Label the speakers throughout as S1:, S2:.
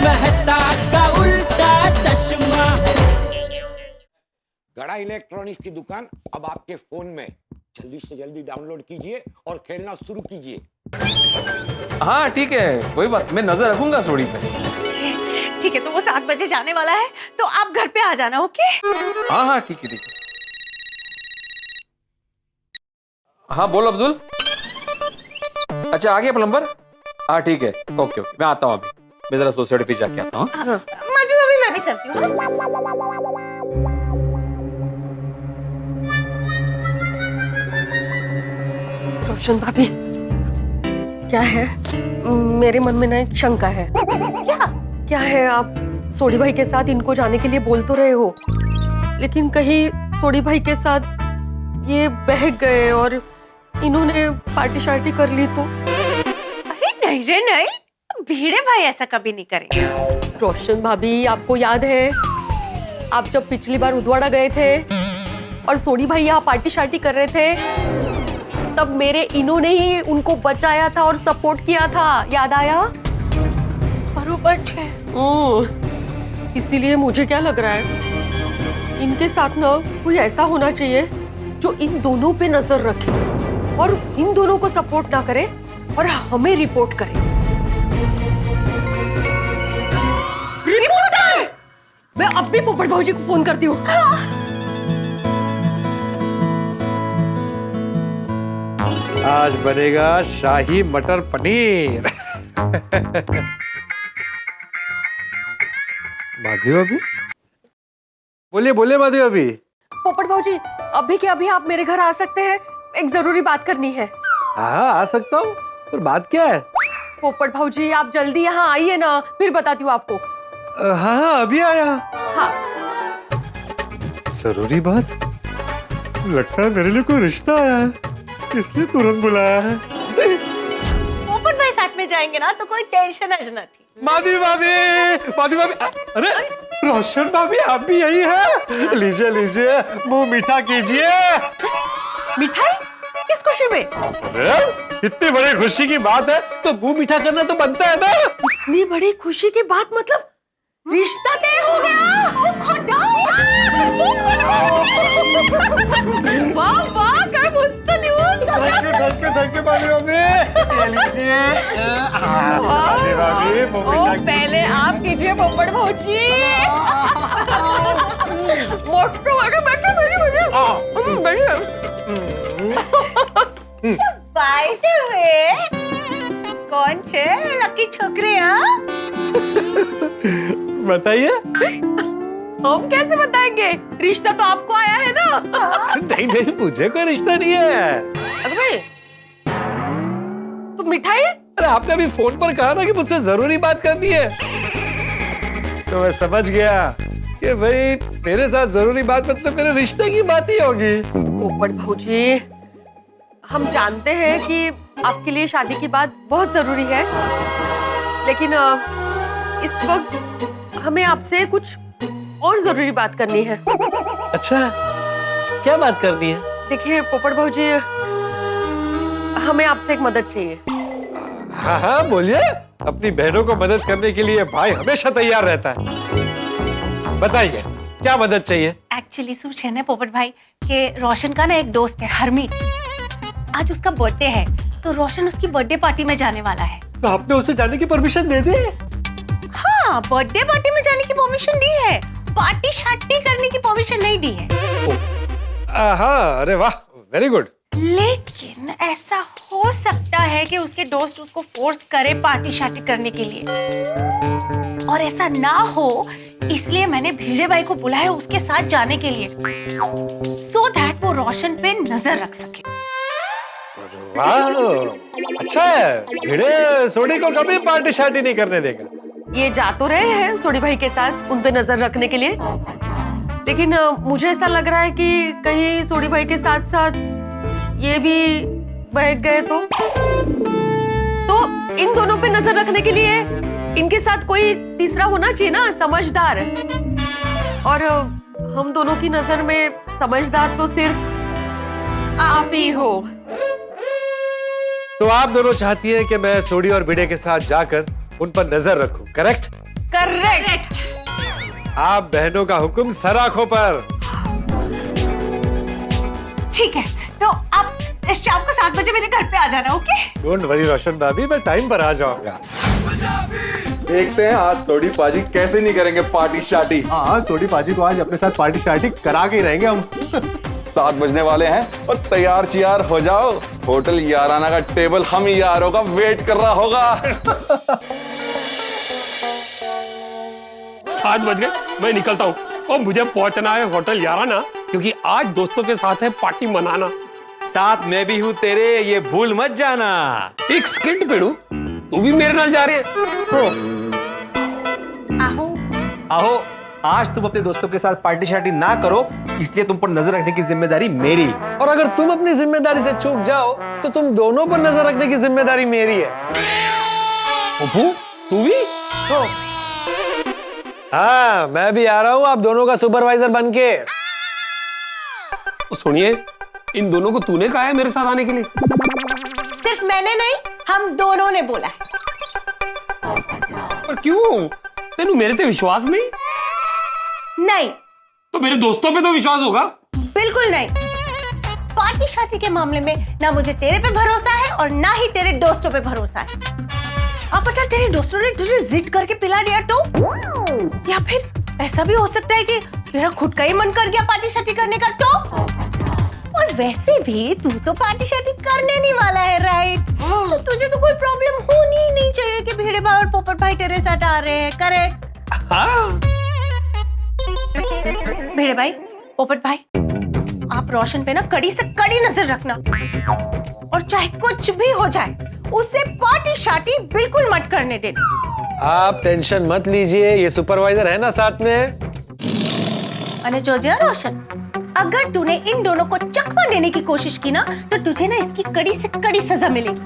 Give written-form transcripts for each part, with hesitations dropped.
S1: मेहता का उल्टा चश्मा।
S2: गड़ा इलेक्ट्रॉनिक्स की दुकान अब आपके फोन में। जल्दी से जल्दी डाउनलोड कीजिए और खेलना शुरू कीजिए।
S3: हाँ ठीक है, कोई बात, मैं नजर रखूंगा सोडी पे।
S4: ठीक है, तो वो 7 बजे जाने वाला है, तो आप घर पे आ जाना। ओके?
S3: हाँ हाँ ठीक है ठीक है। हाँ बोल अब्दुल। अच्छा आ गया प्लम्बर? हाँ ठीक है, ओके ओके, मैं आता हूँ अभी। मैं जरा सोसाइटी पे जाके आता हूँ।
S4: मंजू, अभी मैं भी चलती हूँ।
S5: रोशन भाभी, क्या है, मेरे मन में ना एक शंका है। क्या है, आप सोडी भाई के साथ इनको जाने के लिए बोल तो रहे हो, लेकिन कहीं सोडी भाई के साथ ये बहक गए और इन्होंने पार्टी शार्टी कर ली तो?
S4: अरे नहीं रे नहीं, भिड़े भाई ऐसा कभी नहीं करेंगे।
S5: रोशन भाभी, आपको याद है आप जब पिछली बार उदवाड़ा गए थे और सोडी भाई यहाँ पार्टी शार्टी कर रहे थे, तब मेरे इन्होंने ही उनको बचाया था और सपोर्ट किया था, याद आया?
S4: बरोबर है।
S5: इसीलिए मुझे क्या लग रहा है, इनके साथ ना कोई ऐसा होना चाहिए जो इन दोनों पे नजर रखे और इन दोनों को सपोर्ट ना करे और हमें रिपोर्ट करे। रिपोर्टर! मैं अब भी पोपट भाऊजी को फोन करती हूँ।
S6: आज बनेगा शाही मटर पनीर। माधवी भाभी, बोलिए बोलिए माधवी भाभी।
S5: पोपट भाऊजी, अभी के अभी आप मेरे घर आ सकते हैं, एक जरूरी बात करनी है।
S6: हाँ आ सकता हूँ, पर बात क्या है?
S5: पोपट भाऊजी, आप जल्दी यहाँ आइए ना, फिर बताती हूँ आपको।
S6: हाँ हाँ अभी आया।
S5: हाँ।
S6: जरूरी बात? लगता है मेरे लिए कोई रिश्ता आया है, इसलिए तुरंत बुलाया है।
S4: पोपट भाई साथ में जाएंगे ना तो कोई टेंशन ना थी।
S6: माधवी भाभी, माधवी भाभी, अरे रोशन भाभी आप भी यही है? लीजिए लीजिए, मुंह मीठा कीजिए।
S5: मिठाई? किस खुशी में?
S6: अरे इतनी बड़ी खुशी की बात है तो मुंह मीठा करना तो बनता है ना।
S5: इतनी बड़ी खुशी की बात मतलब रिश्ता तय हो गया। वाह वाह, क्या मस्त न्यूज़।
S6: थैंक यू माधवी भाभी। ये लीजिए। माधवी भाभी, मुंह मीठा कीजिए।
S5: पहले आप कीजिए पोपट भाऊजी। मस्त वाला, बैठो बैठो।
S4: बाय द वे, कौन छे लकी छोकरी?
S6: बताइए।
S5: हम कैसे बताएंगे, रिश्ता तो आपको आया है ना।
S6: नहीं नहीं, मुझे कोई रिश्ता नहीं है।
S5: अरे तो मिठाई?
S6: अरे आपने अभी फोन पर कहा ना कि मुझसे जरूरी बात करनी है, तो मैं समझ गया कि भाई मेरे साथ जरूरी बात मतलब मेरे रिश्ते की बात ही होगी।
S5: पोपट भाऊजी, हम जानते हैं कि आपके लिए शादी की बात बहुत जरूरी है, लेकिन इस वक्त हमें आपसे कुछ और जरूरी बात करनी है।
S6: अच्छा, क्या बात करनी है?
S5: देखिए पोपट भाऊजी, हमें आपसे एक मदद चाहिए।
S6: हाँ हाँ बोलिए। अपनी बहनों को मदद करने के लिए भाई हमेशा तैयार रहता है। बताइए क्या मदद चाहिए?
S4: एक्चुअली सूच है ना पोपट भाई कि रोशन का ना एक दोस्त है हरमीत, आज उसका बर्थडे है, तो रोशन उसकी बर्थडे पार्टी में जाने वाला है।
S6: तो आपने उसे जाने की परमिशन दे दी?
S4: हाँ, बर्थडे पार्टी में जाने की परमिशन दी है, पार्टी शार्टी करने की परमिशन नहीं दी है।
S6: हाँ, अरे वाह, वेरी गुड।
S4: लेकिन ऐसा हो सकता है कि उसके दोस्त उसको फोर्स करे पार्टी शार्टी करने के लिए, और ऐसा ना हो इसलिए मैंने भिड़े भाई को बुलाया उसके साथ जाने के लिए, सो दैट वो रोशन पे नजर रख सके।
S6: वाह, अच्छा है। भिड़े सोडी को कभी पार्टी शार्टी नहीं करने देगा।
S5: ये जा तो रहे हैं सोडी भाई के साथ उन पे नजर रखने के लिए, लेकिन मुझे ऐसा लग रहा है कि कहीं सोडी भाई के साथ साथ ये भी बहक गए तो इन दोनों पे नजर रखने के लिए इनके साथ कोई तीसरा होना चाहिए ना, समझदार। और हम दोनों की नजर में समझदार तो सिर्फ आप ही हो।
S6: तो आप दोनों चाहती हैं कि मैं सोडी और भिड़े के साथ जाकर उन पर नजर रखूं, करेक्ट?
S4: करेक्ट।
S6: आप बहनों का हुक्म सराखों पर।
S4: ठीक है, तो आप शाम को 7 बजे मेरे घर पे आ जाना, ओके?
S6: डोंट वरी रोशन भाभी, मैं टाइम पर आ जाऊंगा।
S3: देखते हैं आज सोडी पाजी कैसे नहीं करेंगे पार्टी शार्टी।
S6: हाँ, सोडी पाजी को आज अपने साथ पार्टी शार्टी करा के ही रहेंगे हम।
S3: 7 बजने वाले हैं और तैयार चियार हो जाओ। होटल याराना का टेबल हम यारों का वेट कर रहा होगा।
S7: 7 बज गए, मैं निकलता हूँ और मुझे पहुंचना है होटल याराना, क्योंकि आज दोस्तों के साथ है पार्टी मनाना।
S6: साथ मैं भी हूँ तेरे, ये भूल मत जाना।
S7: एक सेकंड पेड़ू, तू भी मेरे नाल जा रही है?
S4: आहो।
S6: आहो, आज तुम अपने दोस्तों के साथ पार्टी शार्टी ना करो, इसलिए तुम पर नजर रखने की जिम्मेदारी मेरी। और अगर तुम अपनी जिम्मेदारी से चूक जाओ तो तुम दोनों पर नजर रखने की जिम्मेदारी मेरी है।
S7: अबू, तू भी?
S6: हाँ, मैं भी आ रहा हूँ आप दोनों का सुपरवाइजर बनके।
S7: सुनिए, इन दोनों को तूने कहा है मेरे साथ आने के लिए?
S4: सिर्फ मैंने नहीं, हम दोनों ने बोला है।
S7: पर क्यों? तेनू मेरे पे विश्वास नहीं?
S4: नहीं।
S7: तो मेरे दोस्तों पे तो विश्वास होगा।
S4: बिल्कुल नहीं। पार्टी शार्टी के मामले में ना मुझे तेरे पे भरोसा है और ना ही तेरे दोस्तों पे भरोसा है। अब बता, तेरे दोस्तों ने तुझे जिद करके पिला दिया तो? या फिर ऐसा भी हो सकता है कि तेरा खुद का ही मन कर गया पार्टी शार्टी करने का तो? और वैसे भी तू तो पार्टी शार्टी करने नहीं वाला है, राइट? तो तुझे तो कोई प्रॉब्लम होनी ही नहीं चाहिए कि भिड़े भाई और पोपट भाई तेरे साथ आ रहे हैं, करेक्ट?
S7: हाँ।
S4: भिड़े भाई, पोपट भाई, आप रोशन पे ना कड़ी से कड़ी नजर रखना, और चाहे कुछ भी हो जाए उसे पार्टी शार्टी बिल्कुल मत करने देना।
S6: आप टेंशन मत लीजिए, ये सुपरवाइजर है ना साथ में।
S4: अरे जोजिया रोशन, अगर तूने इन दोनों को चकमा देने की कोशिश की ना तो तुझे ना इसकी कड़ी से कड़ी सजा मिलेगी।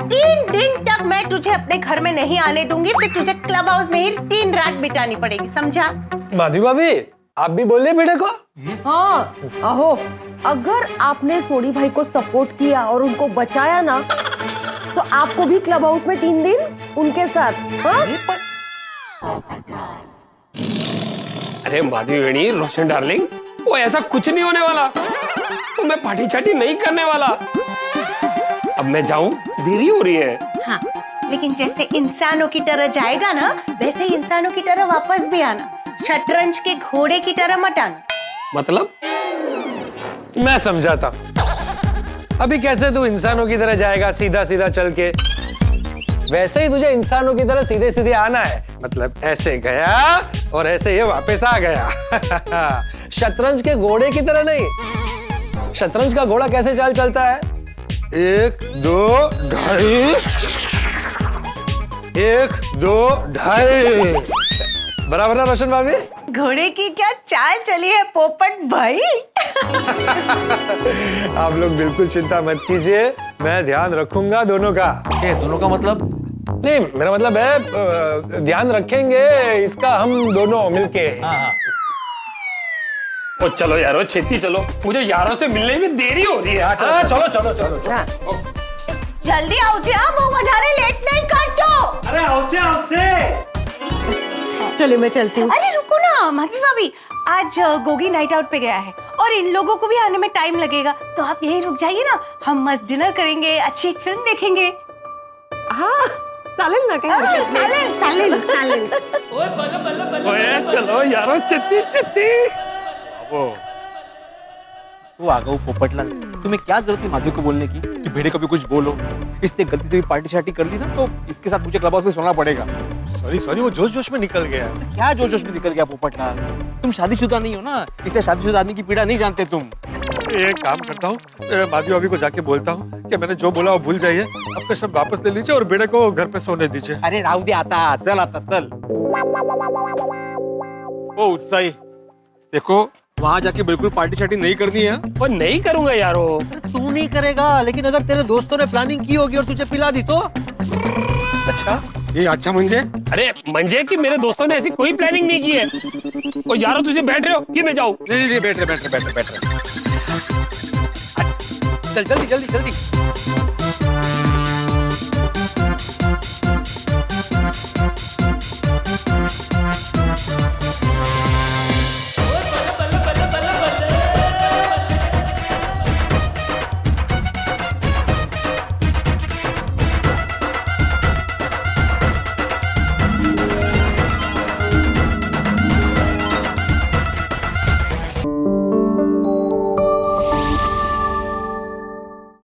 S4: 3 दिन तक मैं तुझे अपने घर में नहीं आने दूंगी, फिर तुझे क्लब हाउस में ही 3 रात बितानी पड़ेगी, समझा?
S6: माधवी भाभी, आप भी बोलिए बेटे को।
S5: हाँ, आहो, अगर आपने सोडी भाई को सपोर्ट किया और उनको बचाया ना, तो आपको भी क्लब हाउस में 3 दिन उनके साथ। हाँ?
S7: अरे माधवी वेणी, रोशन डार्लिंग, वो ऐसा कुछ नहीं होने वाला। तो मैं पार्टी चाटी नहीं करने वाला। अब मैं जाऊं, देरी हो रही है।
S4: हाँ, लेकिन जैसे इंसानों की तरह जाएगा ना, वैसे ही इंसानों की तरह वापस भी आना। शतरंज के घोड़े की तरह मत आना।
S7: मतलब?
S6: मैं समझाता। अभी कैसे तू इंसानों की तरह जाएगा सीधा सीधा चल के, वैसे ही तुझे इंसानों की तरह सीधे सीधे आना है। मतलब ऐसे गया और ऐसे ये वापस आ गया। शतरंज के घोड़े की तरह नहीं। शतरंज का घोड़ा कैसे चाल चलता है? 1 2 ढाई, 1 2 ढाई। बराबर ना रोशन भाभी?
S4: घोड़े की क्या चाल चली है पोपट भाई।
S6: आप लोग बिल्कुल चिंता मत कीजिए, मैं ध्यान रखूंगा दोनों का।
S3: ये दोनों का मतलब?
S6: नहीं, मेरा मतलब है ध्यान रखेंगे इसका हम दोनों मिलके।
S7: ओ चलो यारो, छेती चलो, मुझे यारों से मिलने में देरी हो रही है।
S6: चलो चलो चलो चलो।
S4: जल्दी आओ जी, वो વધારે लेट नहीं काटो।
S6: अरे आओ से।
S5: चलिए मैं चलती हूँ।
S4: अरे रुको ना माधवी भाभी, आज गोगी नाइट आउट पे गया है और इन लोगों को भी आने में टाइम लगेगा, तो आप यहीं रुक जाइए ना, हम मस्त डिनर करेंगे, अच्छी एक फिल्म देखेंगे।
S5: हाँ, चालेल ना? काय
S4: चालेल चालेल चालेल।
S7: ओए चलो यारो, छेती छेती।
S3: वो आ गया पोपटलाल, तुम्हें क्या जरूरत थी माधवी को बोलने की कि भेड़े को भी कुछ बोलो? इसने गलती से भी पार्टी शार्टी कर दी ना तो इसके साथ मुझे क्लब हाउस में सोना पड़ेगा।
S6: सॉरी, वो जोश जोश में निकल गया।
S3: क्या जोश जोश में निकल गया पोपटलाल? तुम शादीशुदा नहीं हो ना, इसलिए शादीशुदा आदमी की पीड़ा नहीं जानते तुम।
S6: एक काम करता हूँ, माधवी भाभी को जाके बोलता हूँ कि मैंने जो बोला वो भूल जाइए, अपने शब्द वापस ले लीजिए और बेटे को घर पे सोने दीजिए।
S3: अरे राव दे, आता चल। ओ उत्साही, देखो वहां जाके बिल्कुल पार्टी शार्टी नहीं करनी है।
S7: और नहीं करूंगा यारो।
S8: तू नहीं करेगा, लेकिन अगर तेरे दोस्तों ने प्लानिंग की होगी और तुझे पिला दी तो?
S7: अच्छा,
S6: ये अच्छा मंजे?
S7: अरे मंजे कि मेरे दोस्तों ने ऐसी कोई प्लानिंग नहीं की है। और यारो तुझे बैठ रहे हो कि मैं जाऊं?
S3: नहीं बैठ रहे।
S6: चल जल्दी।